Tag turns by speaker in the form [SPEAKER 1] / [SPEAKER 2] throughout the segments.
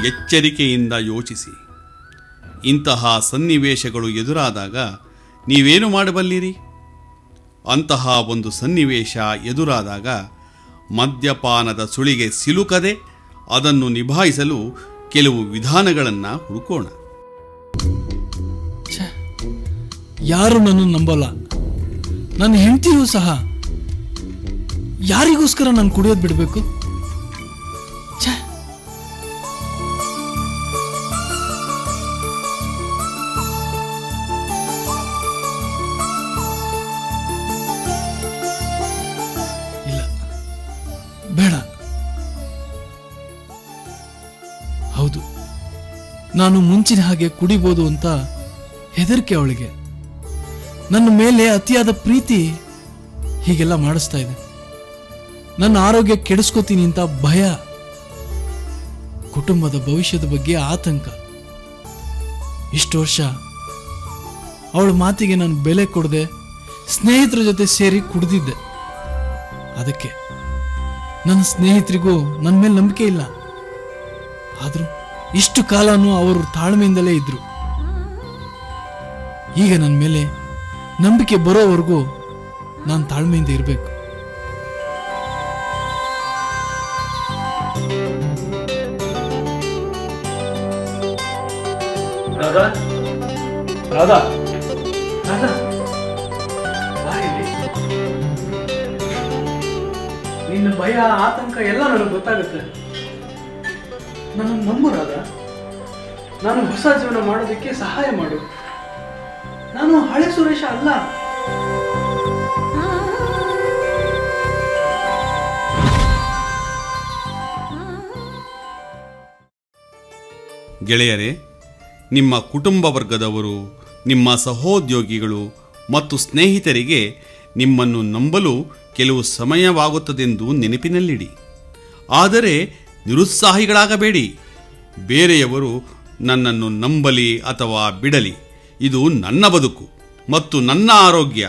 [SPEAKER 1] ಎಚ್ಚರಿಕೆಯಿಂದ ಯೋಚಿಸಿ. ಇಂತಹ ಸನ್ನಿವೇಶಗಳು ಎದುರಾದಾಗ ನೀವೇನು ಮಾಡಬಲ್ಲಿರಿ? ಅಂತಹ ಒಂದು ಸನ್ನಿವೇಶ ಎದುರಾದಾಗ ಮದ್ಯಪಾನದ ಸುಳಿಗೆ ಸಿಲುಕದೆ ಅದನ್ನು ನಿಭಾಯಿಸಲು ಕೆಲವು ವಿಧಾನಗಳನ್ನು ಹುಡುಕೋಣ.
[SPEAKER 2] ಯಾರು ನನ್ನನ್ನು ನಂಬಲ್ಲ. ನನ್ನ ಹೆಂಡತಿಯೂ ಸಹ. ಯಾರಿಗೋಸ್ಕರ ನಾನು ಕುಡಿಯೋದು ಬಿಡಬೇಕು? ಇಲ್ಲ, ಬೇಡ. ಹೌದು, ನಾನು ಮುಂಚಿನ ಹಾಗೆ ಕುಡಿಬೋದು ಅಂತ ಹೆದರಿಕೆ ಅವಳಿಗೆ. ನನ್ನ ಮೇಲೆ ಅತಿಯಾದ ಪ್ರೀತಿ ಹೀಗೆಲ್ಲ ಮಾಡಿಸ್ತಾ ಇದೆ. ನನ್ನ ಆರೋಗ್ಯ ಕೆಡಿಸ್ಕೋತೀನಿ ಅಂತ ಭಯ, ಕುಟುಂಬದ ಭವಿಷ್ಯದ ಬಗ್ಗೆ ಆತಂಕ. ಇಷ್ಟು ವರ್ಷ ಅವಳ ಮಾತಿಗೆ ನಾನು ಬೆಲೆ ಕೊಡದೆ ಸ್ನೇಹಿತರ ಜೊತೆ ಸೇರಿ ಕುಡಿದಿದ್ದೆ. ಅದಕ್ಕೆ ನನ್ನ ಸ್ನೇಹಿತರಿಗೂ ನನ್ನ ಮೇಲೆ ನಂಬಿಕೆ ಇಲ್ಲ. ಆದರೂ ಇಷ್ಟು ಕಾಲನೂ ಅವರು ತಾಳ್ಮೆಯಿಂದಲೇ ಇದ್ರು. ಈಗ ನನ್ನ ಮೇಲೆ ನಂಬಿಕೆ ಬರೋವರೆಗೂ ನಾನು ತಾಳ್ಮೆಯಿಂದ ಇರಬೇಕು. ರಾಧಾ, ರಾಧಾ, ರಾಧಾ, ನಿನ್ನ ಭಯ, ಆತಂಕ ಎಲ್ಲ ನನಗೆ ಗೊತ್ತಾಗುತ್ತೆ. ನನ್ನ ನಂಬು ರಾಧಾ. ನಾನು ಹೊಸ ಜೀವನ ಮಾಡೋದಕ್ಕೆ ಸಹಾಯ ಮಾಡು. ನಾನು ಹಳೆ ಸುರೇಶ ಅಲ್ಲ.
[SPEAKER 1] ಗೆಳೆಯರೇ, ನಿಮ್ಮ ಕುಟುಂಬ ವರ್ಗದವರು, ನಿಮ್ಮ ಸಹೋದ್ಯೋಗಿಗಳು ಮತ್ತು ಸ್ನೇಹಿತರಿಗೆ ನಿಮ್ಮನ್ನು ನಂಬಲು ಕೆಲವು ಸಮಯವಾಗುತ್ತದೆಂದು ನೆನಪಿನಲ್ಲಿಡಿ. ಆದರೆ ನಿರುತ್ಸಾಹಿಗಳಾಗಬೇಡಿ. ಬೇರೆಯವರು ನನ್ನನ್ನು ನಂಬಲಿ ಅಥವಾ ಬಿಡಲಿ, ಇದು ನನ್ನ ಬದುಕು ಮತ್ತು ನನ್ನ ಆರೋಗ್ಯ,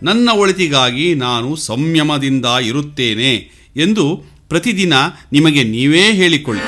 [SPEAKER 1] ನನ್ನ ಒಳಿತಿಗಾಗಿ ನಾನು ಸಂಯಮದಿಂದ ಇರುತ್ತೇನೆ ಎಂದು ಪ್ರತಿದಿನ ನಿಮಗೆ ನೀವೇ ಹೇಳಿಕೊಳ್ಳಿ.